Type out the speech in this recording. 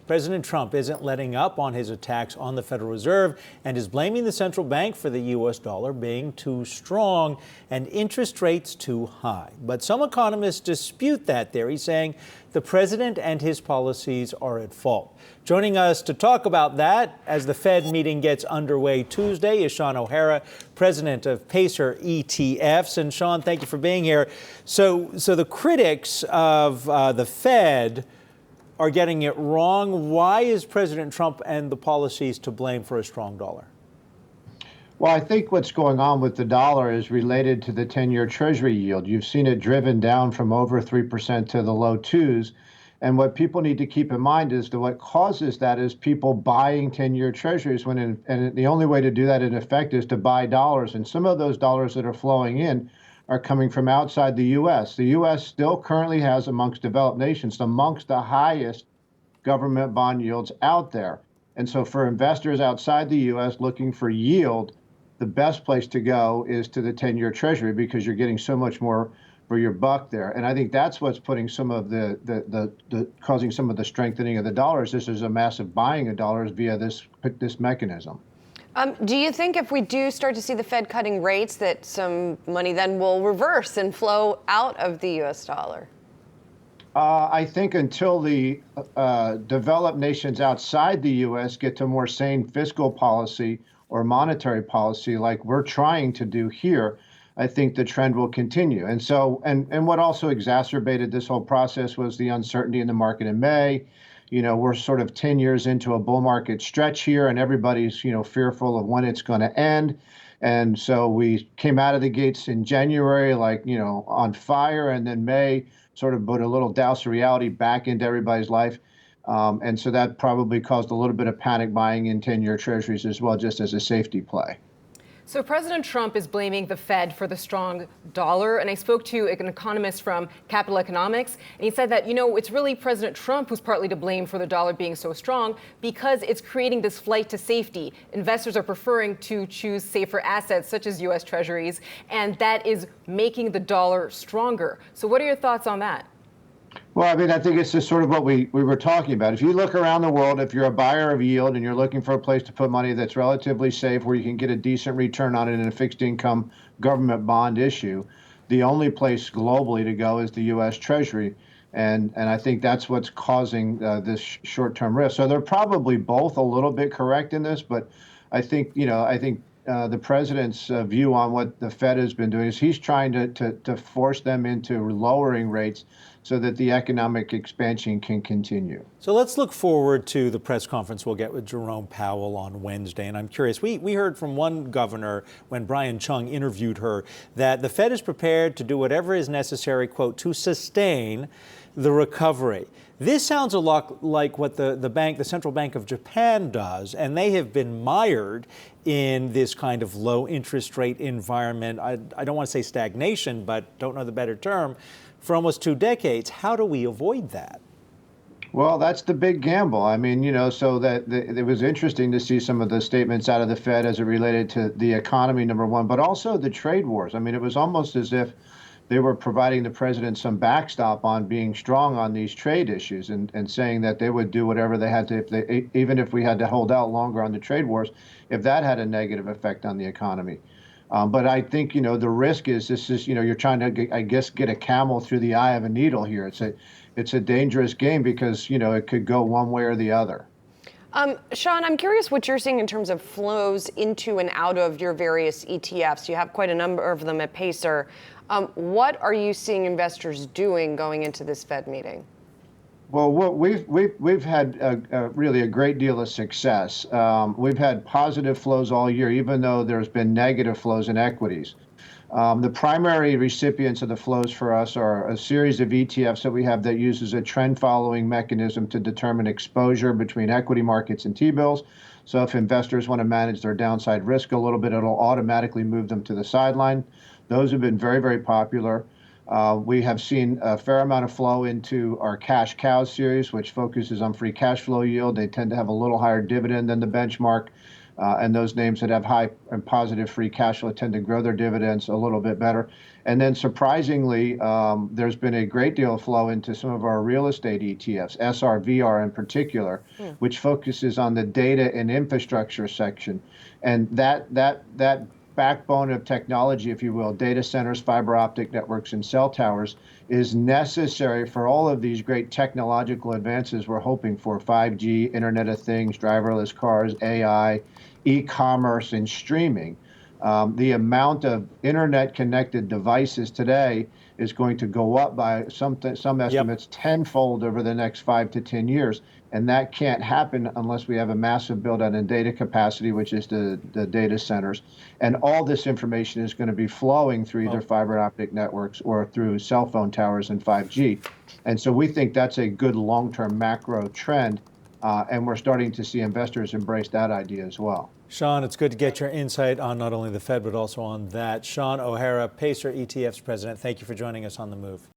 President Trump isn't letting up on his attacks on the Federal Reserve and is blaming the central bank for the U.S. dollar being too strong and interest rates too high. But some economists dispute that theory, saying the president and his policies are at fault. Joining us to talk about that as the Fed meeting gets underway Tuesday is Sean O'Hara, president of Pacer ETFs. And Sean, thank you for being here. So the critics of the Fed are getting it wrong. Why is President Trump and the policies to blame for a strong dollar? Well, I think what's going on with the dollar is related to the 10-year Treasury yield. You've seen it driven down from over 3% to the low twos. And what people need to keep in mind is that what causes that is people buying 10-year Treasuries, and the only way to do that in effect is to buy dollars. And some of those dollars that are flowing in are coming from outside the U.S. The U.S. still currently has, amongst developed nations, amongst the highest government bond yields out there. And so for investors outside the U.S. looking for yield, the best place to go is to the 10-year Treasury because you're getting so much more for your buck there. And I think that's what's putting some of causing some of the strengthening of the dollars. This is a massive buying of dollars via this mechanism. Do you think if we do start to see the Fed cutting rates that some money then will reverse and flow out of the U.S. dollar? I think until the developed nations outside the U.S. get to more sane fiscal policy or monetary policy like we're trying to do here, I think the trend will continue. And so, and what also exacerbated this whole process was the uncertainty in the market in May. You know, we're sort of 10 years into a bull market stretch here, and everybody's, fearful of when it's going to end. And so we came out of the gates in January, on fire, and then May sort of put a little douse of reality back into everybody's life. And so that probably caused a little bit of panic buying in 10-year Treasuries as well, just as a safety play. So President Trump is blaming the Fed for the strong dollar. And I spoke to an economist from Capital Economics, and he said that, it's really President Trump who's partly to blame for the dollar being so strong because it's creating this flight to safety. Investors are preferring to choose safer assets such as U.S. Treasuries, and that is making the dollar stronger. So what are your thoughts on that? Well, I think it's just sort of what we were talking about. If you look around the world, if you're a buyer of yield and you're looking for a place to put money that's relatively safe, where you can get a decent return on it in a fixed income government bond issue, the only place globally to go is the U.S. Treasury. And I think that's what's causing this short-term risk. So they're probably both a little bit correct in this, but I think, the president's view on what the Fed has been doing is he's trying to force them into lowering rates so that the economic expansion can continue. So let's look forward to the press conference we'll get with Jerome Powell on Wednesday. And I'm curious, we heard from one governor when Brian Chung interviewed her that the Fed is prepared to do whatever is necessary, quote, to sustain the recovery. This sounds a lot like what the Central Bank of Japan does, and they have been mired in this kind of low interest rate environment. I don't want to say stagnation, but don't know the better term, for almost 2 decades. How do we avoid that? Well, that's the big gamble. So that it was interesting to see some of the statements out of the Fed as it related to the economy, number one, but also the trade wars. It was almost as if they were providing the president some backstop on being strong on these trade issues and saying that they would do whatever they had to, even if we had to hold out longer on the trade wars, if that had a negative effect on the economy. But I think, the risk is this is, you're trying to, I guess, get a camel through the eye of a needle here. It's a dangerous game because, it could go one way or the other. Sean, I'm curious what you're seeing in terms of flows into and out of your various ETFs. You have quite a number of them at Pacer. What are you seeing investors doing going into this Fed meeting? Well, we've had really a great deal of success. We've had positive flows all year, even though there's been negative flows in equities. The primary recipients of the flows for us are a series of ETFs that we have that uses a trend following mechanism to determine exposure between equity markets and T-bills. So if investors want to manage their downside risk a little bit, it'll automatically move them to the sideline. Those have been very, very popular. We have seen a fair amount of flow into our cash cows series, which focuses on free cash flow yield. They tend to have a little higher dividend than the benchmark. And those names that have high and positive free cash flow tend to grow their dividends a little bit better. And then surprisingly, there's been a great deal of flow into some of our real estate ETFs, SRVR in particular, which focuses on the data and infrastructure section. And that backbone of technology, if you will, data centers, fiber optic networks, and cell towers, is necessary for all of these great technological advances we're hoping for: 5G, Internet of Things, driverless cars, AI, e-commerce, and streaming. The amount of internet-connected devices today is going to go up by some estimates tenfold over the next 5 to 10 years. And that can't happen unless we have a massive build out in data capacity, which is the data centers. And all this information is going to be flowing through either fiber optic networks or through cell phone towers and 5G. And so we think that's a good long-term macro trend. And we're starting to see investors embrace that idea as well. Sean, it's good to get your insight on not only the Fed, but also on that. Sean O'Hara, Pacer ETF's president, thank you for joining us on The Move.